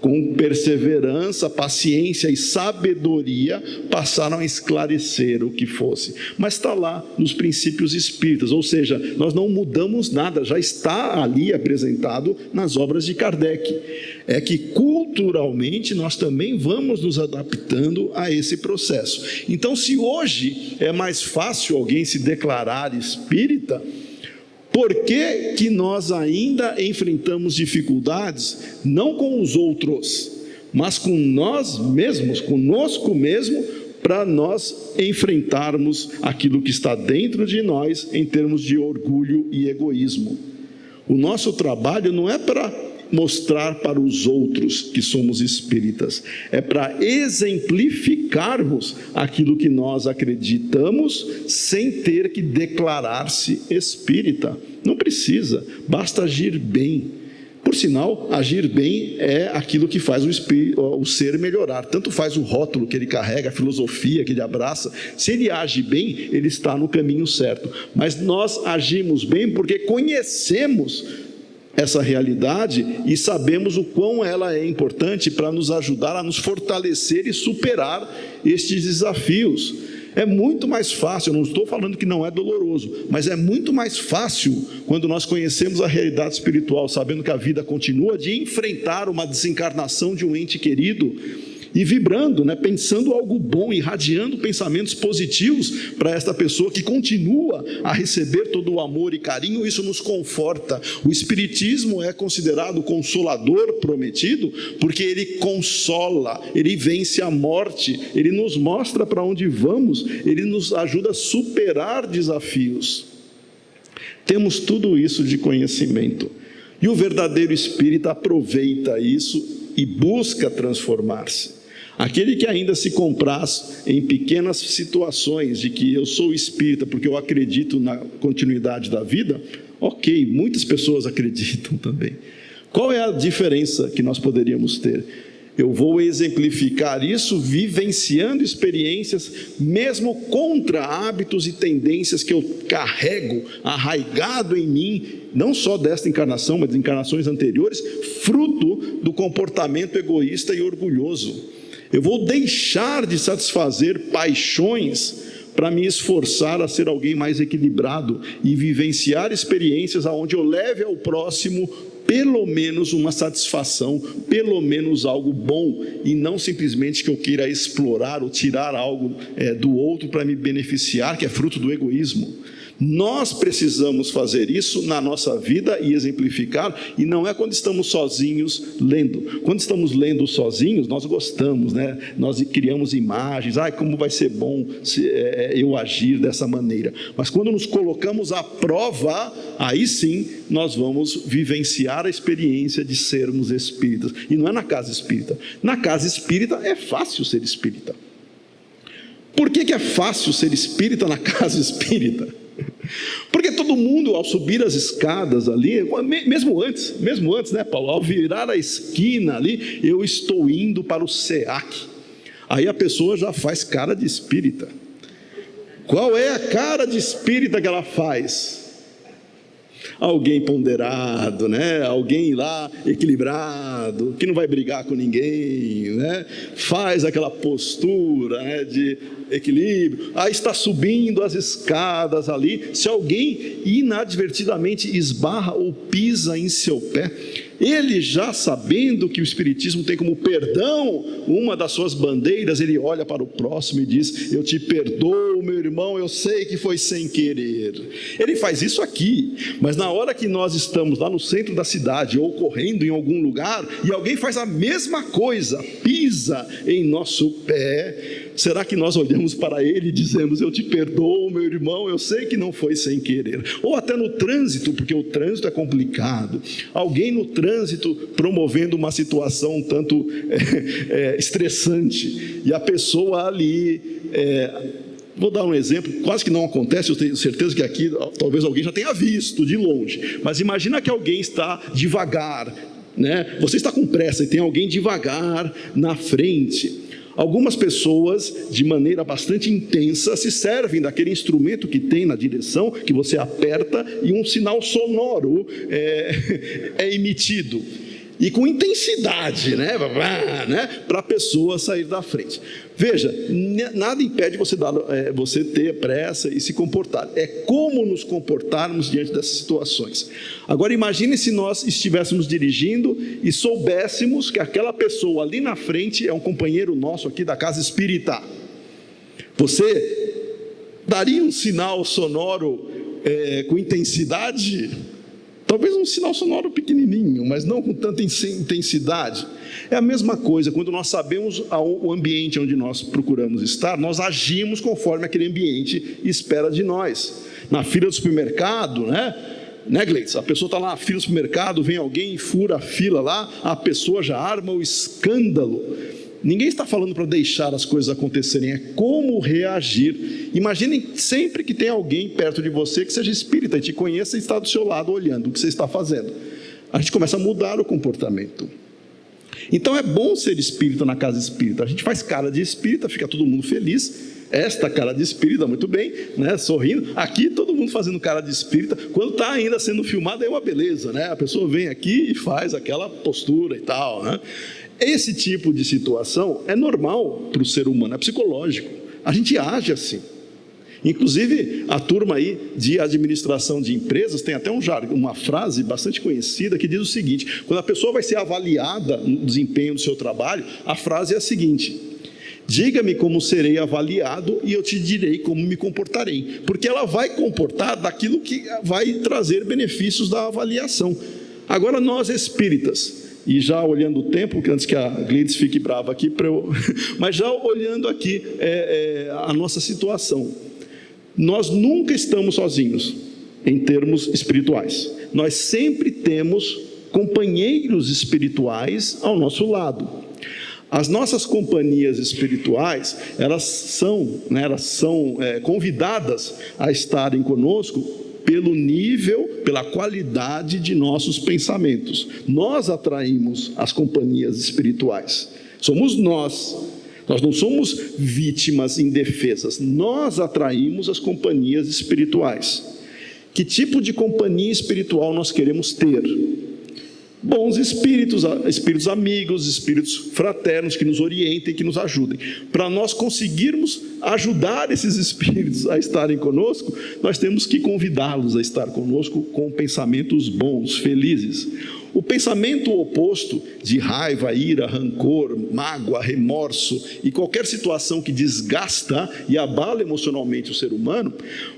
com perseverança, paciência e sabedoria, passaram a esclarecer o que fosse. Mas está lá nos princípios espíritas, ou seja, nós não mudamos nada, já está ali apresentado nas obras de Kardec. É que culturalmente nós também vamos nos adaptando a esse processo. Então, se hoje é mais fácil alguém se declarar espírita, por que que nós ainda enfrentamos dificuldades, não com os outros, mas com nós mesmos, conosco mesmo, para nós enfrentarmos aquilo que está dentro de nós em termos de orgulho e egoísmo? O nosso trabalho não é para mostrar para os outros que somos espíritas, é para exemplificarmos aquilo que nós acreditamos sem ter que declarar-se espírita. Não precisa, basta agir bem. Por sinal, agir bem é aquilo que faz o ser melhorar. Tanto faz o rótulo que ele carrega, a filosofia que ele abraça. Se ele age bem, ele está no caminho certo. Mas nós agimos bem porque conhecemos essa realidade e sabemos o quão ela é importante para nos ajudar a nos fortalecer e superar estes desafios. É muito mais fácil, eu não estou falando que não é doloroso, mas é muito mais fácil quando nós conhecemos a realidade espiritual, sabendo que a vida continua, de enfrentar uma desencarnação de um ente querido e vibrando, pensando algo bom, irradiando pensamentos positivos para esta pessoa que continua a receber todo o amor e carinho. Isso nos conforta. O Espiritismo é considerado o consolador prometido porque ele consola, ele vence a morte, ele nos mostra para onde vamos, ele nos ajuda a superar desafios. Temos tudo isso de conhecimento, e o verdadeiro espírita aproveita isso e busca transformar-se. Aquele que ainda se compraz em pequenas situações de que eu sou espírita porque eu acredito na continuidade da vida, ok, muitas pessoas acreditam também. Qual é a diferença que nós poderíamos ter? Eu vou exemplificar isso vivenciando experiências, mesmo contra hábitos e tendências que eu carrego arraigado em mim, não só desta encarnação, mas de encarnações anteriores, fruto do comportamento egoísta e orgulhoso. Eu vou deixar de satisfazer paixões para me esforçar a ser alguém mais equilibrado e vivenciar experiências onde eu leve ao próximo pelo menos uma satisfação, pelo menos algo bom, e não simplesmente que eu queira explorar ou tirar algo do outro para me beneficiar, que é fruto do egoísmo. Nós precisamos fazer isso na nossa vida e exemplificar, e não é quando estamos sozinhos lendo. Quando estamos lendo sozinhos, nós gostamos, nós criamos imagens, como vai ser bom eu agir dessa maneira. Mas quando nos colocamos à prova, aí sim nós vamos vivenciar a experiência de sermos espíritas. E não é na casa espírita. Na casa espírita é fácil ser espírita. Por que é fácil ser espírita na casa espírita? Porque todo mundo, ao subir as escadas ali, mesmo antes, Paulo? Ao virar a esquina ali, eu estou indo para o SEAC. Aí a pessoa já faz cara de espírita. Qual é a cara de espírita que ela faz? Alguém ponderado, alguém lá equilibrado, que não vai brigar com ninguém, faz aquela postura de equilíbrio. Aí está subindo as escadas ali, se alguém inadvertidamente esbarra ou pisa em seu pé, ele, já sabendo que o Espiritismo tem como perdão uma das suas bandeiras, ele olha para o próximo e diz: eu te perdoo, meu irmão, eu sei que foi sem querer. Ele faz isso aqui, mas na hora que nós estamos lá no centro da cidade ou correndo em algum lugar e alguém faz a mesma coisa, pisa em nosso pé, será que nós olhamos para ele e dizemos: eu te perdoo, meu irmão, eu sei que não foi sem querer? Ou até no trânsito, porque o trânsito é complicado, alguém no trânsito promovendo uma situação um tanto estressante, e a pessoa ali, vou dar um exemplo, quase que não acontece, eu tenho certeza que aqui talvez alguém já tenha visto de longe, mas imagina que alguém está devagar, você está com pressa e tem alguém devagar na frente. Algumas pessoas, de maneira bastante intensa, se servem daquele instrumento que tem na direção, que você aperta e um sinal sonoro é emitido. e com intensidade, né? Para a pessoa sair da frente. Veja, nada impede você ter pressa e se comportar. É como nos comportarmos diante dessas situações. Agora imagine se nós estivéssemos dirigindo e soubéssemos que aquela pessoa ali na frente é um companheiro nosso aqui da casa espírita. Você daria um sinal sonoro com intensidade? Talvez um sinal sonoro pequenininho, mas não com tanta intensidade. É a mesma coisa, quando nós sabemos o ambiente onde nós procuramos estar, nós agimos conforme aquele ambiente espera de nós. Na fila do supermercado, né, Gleitz? A pessoa está lá na fila do supermercado, vem alguém e fura a fila lá, a pessoa já arma o escândalo. Ninguém está falando para deixar as coisas acontecerem, é como reagir. Imaginem sempre que tem alguém perto de você que seja espírita e te conheça e está do seu lado olhando o que você está fazendo. A gente começa a mudar o comportamento. Então é bom ser espírita na casa espírita. A gente faz cara de espírita, fica todo mundo feliz. Esta cara de espírita, muito bem, né? Sorrindo. Aqui todo mundo fazendo cara de espírita. Quando está ainda sendo filmado é uma beleza, né? A pessoa vem aqui e faz aquela postura e tal, né? Esse tipo de situação é normal para o ser humano, é psicológico. A gente age assim. Inclusive, a turma aí de administração de empresas tem até uma frase bastante conhecida que diz o seguinte: quando a pessoa vai ser avaliada no desempenho do seu trabalho, a frase é a seguinte: diga-me como serei avaliado e eu te direi como me comportarei. Porque ela vai comportar daquilo que vai trazer benefícios da avaliação. Agora nós espíritas, e já olhando o tempo, antes que a Gleitz fique brava aqui, mas já olhando aqui a nossa situação, nós nunca estamos sozinhos em termos espirituais. Nós sempre temos companheiros espirituais ao nosso lado. As nossas companhias espirituais, elas são convidadas a estarem conosco pelo nível, pela qualidade de nossos pensamentos. Nós atraímos as companhias espirituais. Somos nós não somos vítimas indefesas. Nós atraímos as companhias espirituais. Que tipo de companhia espiritual nós queremos ter? Bons espíritos amigos, espíritos fraternos que nos orientem, que nos ajudem. Para nós conseguirmos ajudar esses espíritos a estarem conosco, nós temos que convidá-los a estar conosco com pensamentos bons, felizes. O pensamento oposto de raiva, ira, rancor, mágoa, remorso e qualquer situação que desgasta e abala emocionalmente o ser humano,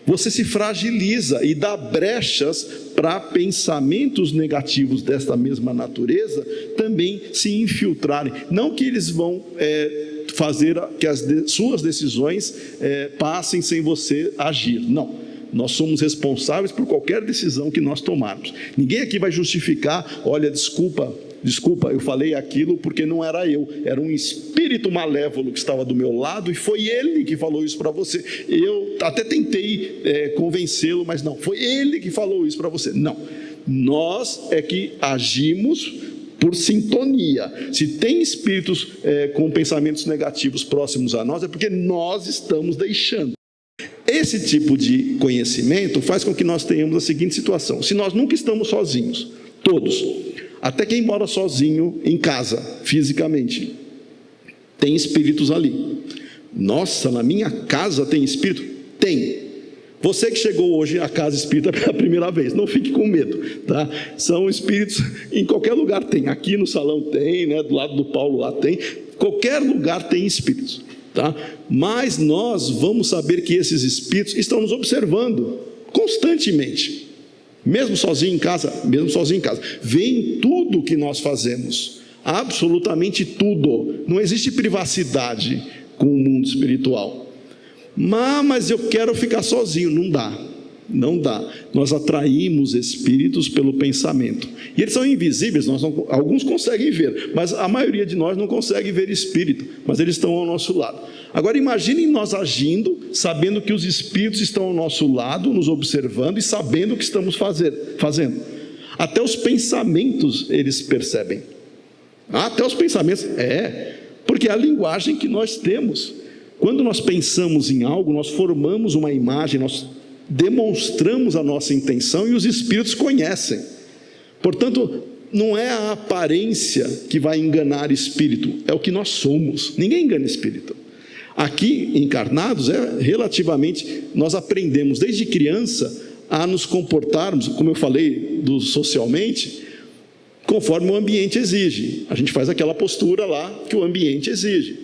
você se fragiliza e dá brechas para pensamentos negativos desta mesma natureza também se infiltrarem. Não que eles vão fazer que as suas decisões passem sem você agir, não. Nós somos responsáveis por qualquer decisão que nós tomarmos. Ninguém aqui vai justificar: olha, desculpa, eu falei aquilo porque não era eu, era um espírito malévolo que estava do meu lado e foi ele que falou isso para você. Eu até tentei convencê-lo, mas não, foi ele que falou isso para você. Não, nós é que agimos por sintonia. Se tem espíritos com pensamentos negativos próximos a nós, é porque nós estamos deixando. Esse tipo de conhecimento faz com que nós tenhamos a seguinte situação: se nós nunca estamos sozinhos, todos, até quem mora sozinho em casa, fisicamente, tem espíritos ali. Nossa, na minha casa tem espírito? Tem. Você que chegou hoje à casa espírita pela primeira vez, não fique com medo, tá? São espíritos, em qualquer lugar tem, aqui no salão tem, né? Do lado do Paulo lá tem, qualquer lugar tem espíritos. Tá? Mas nós vamos saber que esses espíritos estão nos observando constantemente, mesmo sozinho em casa, veem tudo que nós fazemos, absolutamente tudo. Não existe privacidade com o mundo espiritual. Mas eu quero ficar sozinho. Não dá. Nós atraímos espíritos pelo pensamento. E eles são invisíveis, alguns conseguem ver, mas a maioria de nós não consegue ver espírito, mas eles estão ao nosso lado. Agora imaginem nós agindo, sabendo que os espíritos estão ao nosso lado, nos observando e sabendo o que estamos fazendo. Até os pensamentos eles percebem. Até os pensamentos, porque é a linguagem que nós temos. Quando nós pensamos em algo, nós formamos uma imagem, nós demonstramos a nossa intenção e os espíritos conhecem. Portanto, não é a aparência que vai enganar espírito, é o que nós somos. Ninguém engana espírito. Aqui, encarnados, relativamente, nós aprendemos desde criança a nos comportarmos, como eu falei, socialmente, conforme o ambiente exige. A gente faz aquela postura lá que o ambiente exige.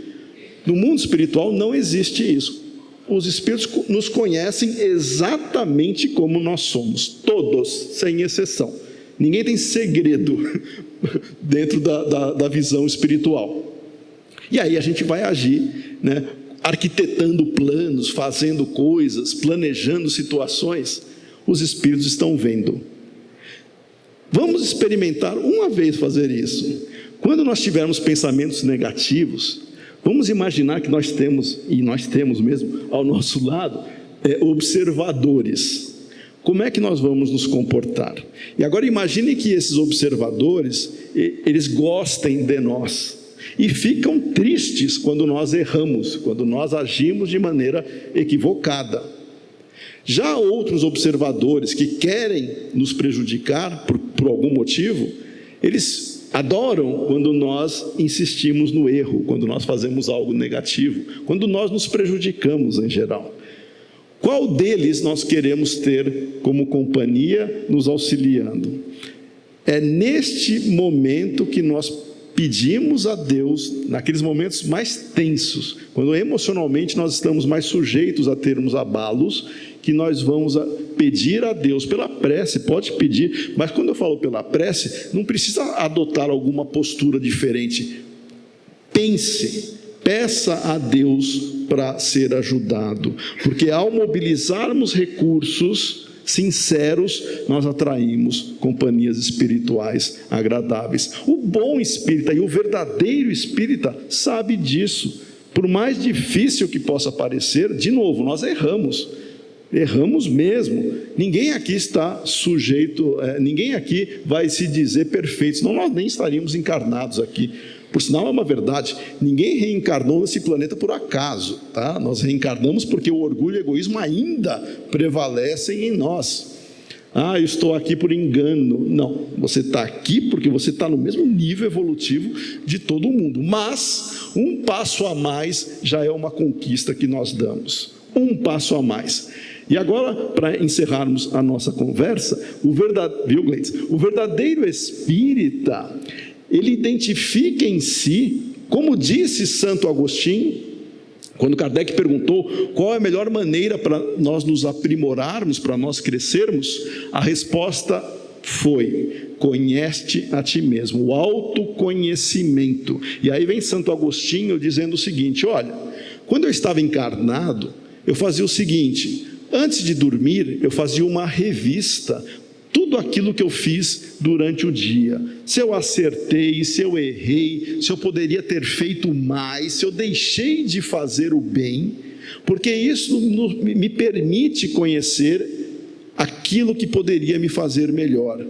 No mundo espiritual não existe isso. Os espíritos nos conhecem exatamente como nós somos, todos, sem exceção. Ninguém tem segredo dentro da visão espiritual. E aí a gente vai agir, né, arquitetando planos, fazendo coisas, planejando situações. Os espíritos estão vendo. Vamos experimentar uma vez fazer isso. Quando nós tivermos pensamentos negativos, vamos imaginar que nós temos, e nós temos mesmo ao nosso lado, observadores. Como é que nós vamos nos comportar? E agora imagine que esses observadores, eles gostem de nós e ficam tristes quando nós erramos, quando nós agimos de maneira equivocada. Já outros observadores que querem nos prejudicar por algum motivo, eles adoram quando nós insistimos no erro, quando nós fazemos algo negativo, quando nós nos prejudicamos em geral. Qual deles nós queremos ter como companhia nos auxiliando? É neste momento que nós pedimos a Deus, naqueles momentos mais tensos, quando emocionalmente nós estamos mais sujeitos a termos abalos, que nós vamos pedir a Deus pela prece, pode pedir, mas quando eu falo pela prece, não precisa adotar alguma postura diferente. Peça a Deus para ser ajudado, porque ao mobilizarmos recursos sinceros, nós atraímos companhias espirituais agradáveis. O bom espírita e o verdadeiro espírita sabe disso. Por mais difícil que possa parecer, de novo, nós erramos mesmo. Ninguém aqui está sujeito, ninguém aqui vai se dizer perfeito, senão nós nem estaríamos encarnados aqui. Por sinal, é uma verdade, ninguém reencarnou nesse planeta por acaso, tá? Nós reencarnamos porque o orgulho e o egoísmo ainda prevalecem em nós. Eu estou aqui por engano. Não, você está aqui porque você está no mesmo nível evolutivo de todo mundo, mas um passo a mais já é uma conquista que nós damos, um passo a mais. E agora, para encerrarmos a nossa conversa, o verdadeiro espírita, ele identifica em si, como disse Santo Agostinho, quando Kardec perguntou qual é a melhor maneira para nós nos aprimorarmos, para nós crescermos, a resposta foi: conhece a ti mesmo, o autoconhecimento. E aí vem Santo Agostinho dizendo o seguinte: olha, quando eu estava encarnado, eu fazia o seguinte: antes de dormir, eu fazia uma revista, tudo aquilo que eu fiz durante o dia, se eu acertei, se eu errei, se eu poderia ter feito mais, se eu deixei de fazer o bem, porque isso me permite conhecer aquilo que poderia me fazer melhor.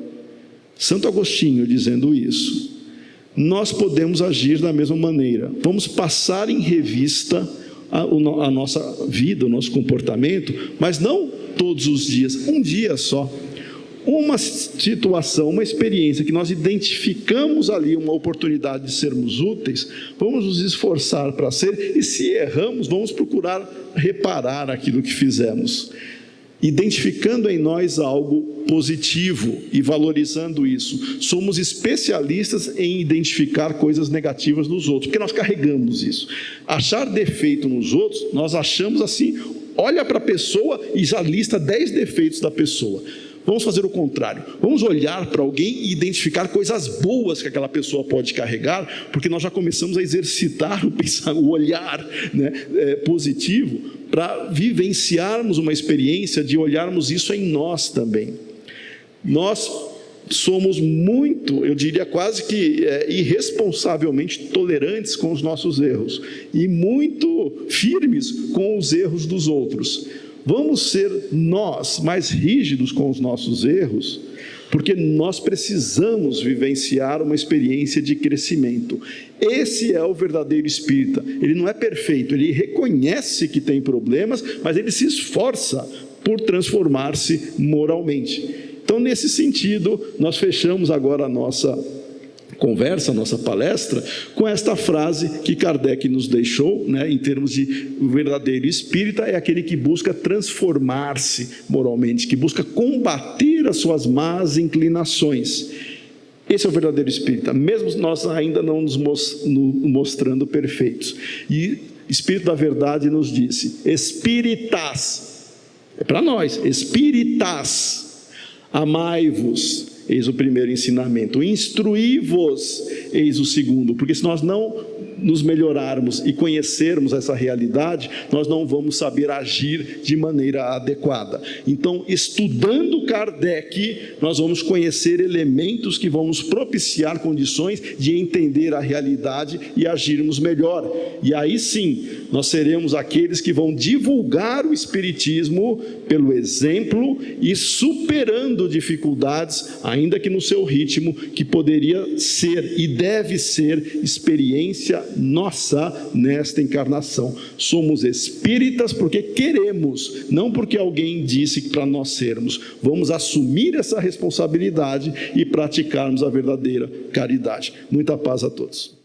Santo Agostinho dizendo isso. Nós podemos agir da mesma maneira, vamos passar em revista a nossa vida, o nosso comportamento, mas não todos os dias, um dia só. Uma situação, uma experiência que nós identificamos ali, uma oportunidade de sermos úteis, vamos nos esforçar para ser, e se erramos, vamos procurar reparar aquilo que fizemos, identificando em nós algo positivo e valorizando isso. Somos especialistas em identificar coisas negativas nos outros, porque nós carregamos isso. Achar defeito nos outros, nós achamos assim, olha para a pessoa e já lista 10 defeitos da pessoa. Vamos fazer o contrário, vamos olhar para alguém e identificar coisas boas que aquela pessoa pode carregar, porque nós já começamos a exercitar o olhar, né, positivo, para vivenciarmos uma experiência de olharmos isso em nós também. Nós somos muito, eu diria quase que irresponsavelmente tolerantes com os nossos erros e muito firmes com os erros dos outros. Vamos ser nós mais rígidos com os nossos erros, porque nós precisamos vivenciar uma experiência de crescimento. Esse é o verdadeiro espírita. Ele não é perfeito, ele reconhece que tem problemas, mas ele se esforça por transformar-se moralmente. Então, nesse sentido, nós fechamos agora a nossa conversa, a nossa palestra, com esta frase que Kardec nos deixou, né, em termos de o verdadeiro espírita é aquele que busca transformar-se moralmente, que busca combater as suas más inclinações. Esse é o verdadeiro espírita, mesmo nós ainda não nos mostrando perfeitos. E Espírito da Verdade nos disse: espíritas, é para nós, espíritas, amai-vos, eis o primeiro ensinamento, instruí-vos, eis o segundo, porque se nós não nos melhorarmos e conhecermos essa realidade, nós não vamos saber agir de maneira adequada. Então, estudando Kardec, nós vamos conhecer elementos que vão nos propiciar condições de entender a realidade e agirmos melhor. E aí sim, nós seremos aqueles que vão divulgar o Espiritismo pelo exemplo e superando dificuldades, ainda que no seu ritmo, que poderia ser e deve ser experiência nossa nesta encarnação. Somos espíritas porque queremos, não porque alguém disse para nós sermos. Vamos assumir essa responsabilidade e praticarmos a verdadeira caridade. Muita paz a todos.